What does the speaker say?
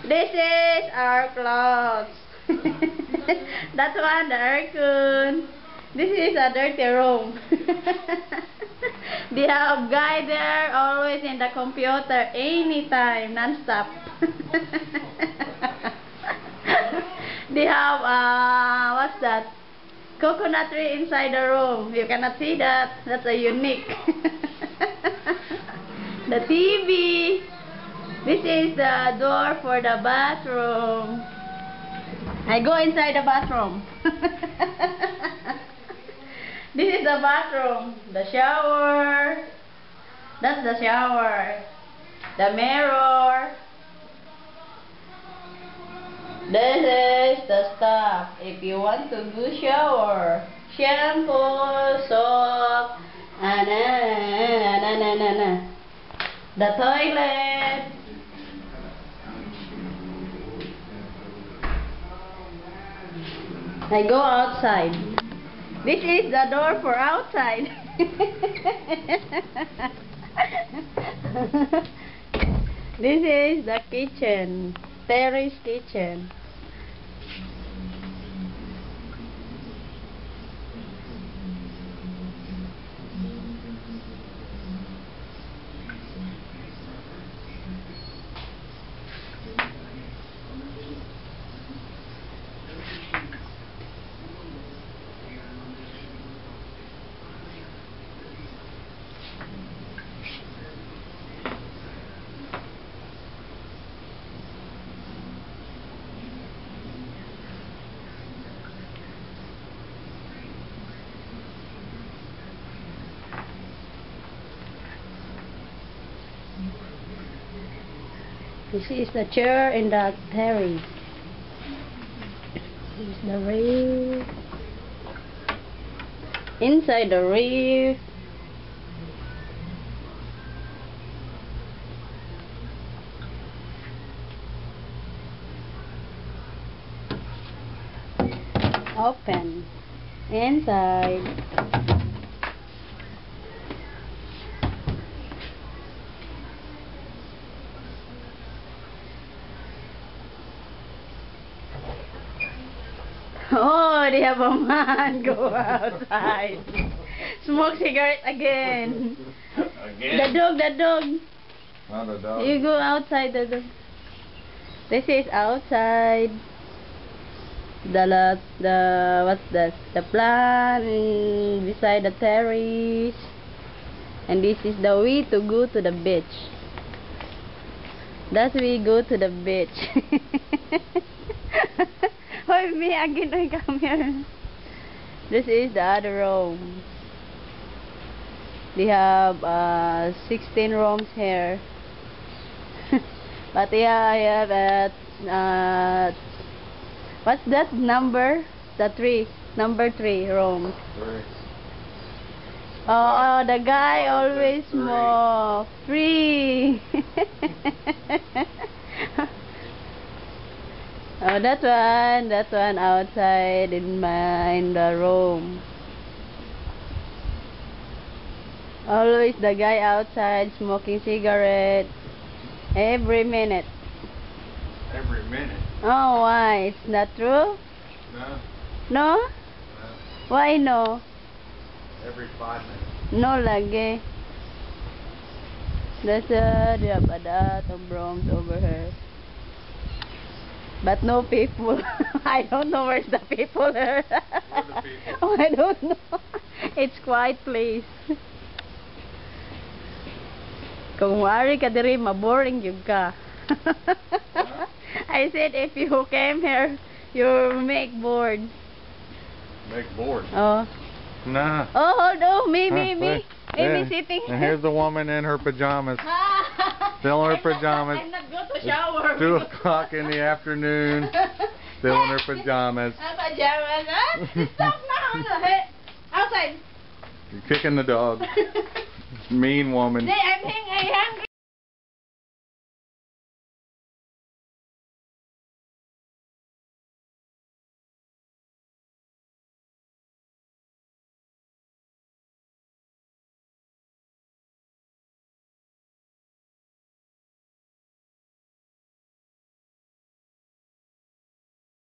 This is our clothes. That one, the aircon. This is a dirty room. They have guy there, always in the computer, anytime, non-stop. They have, what's that? Coconut tree inside the room. You cannot see that. That's a unique. The TV. This is the door for the bathroom. I go inside the bathroom. This is the bathroom. The shower. That's the shower. The mirror. This is the stuff. If you want to do shower, shampoo, soap, the toilet. I go outside. This is the door for outside. This is the kitchen. Terry's kitchen. This is the chair in the terrace. This is the reef. Inside the reef. Open. Inside. Oh, they have a man go outside. Smoke cigarette again. Again? The dog. Not the dog. You go outside the dog. This is outside. What's that? The plant beside the terrace. And this is the way to go to the beach. That's we go to the beach. Hoy, me again I come here. This is the other room. They have 16 rooms here. But yeah, I have what's that number? The 3. Number 3 room. 3. Oh, the guy always smoke. 3. Oh, that one outside in the room. Always the guy outside smoking cigarette every minute. Every minute? Oh, why? It's not true? No. No? No. Why no? Every 5 minutes. No lagi. There's they have a lot of rooms over here. But no people. I don't know where's the people here. Where are the people? Oh, I don't know. It's quiet place. Kung wari ka diri, maboring yung ka. I said if you came here, you make bored. Make bored? Oh. Nah. Oh, hold on. Me Yeah. sitting. And here's the woman in her pajamas. Still in her pajamas. I'm not going to shower. 2 o'clock in the afternoon. Still in her pajamas. Pajamas, huh? Stop now. Hey, outside. You're kicking the dog. Mean woman. I'm hungry.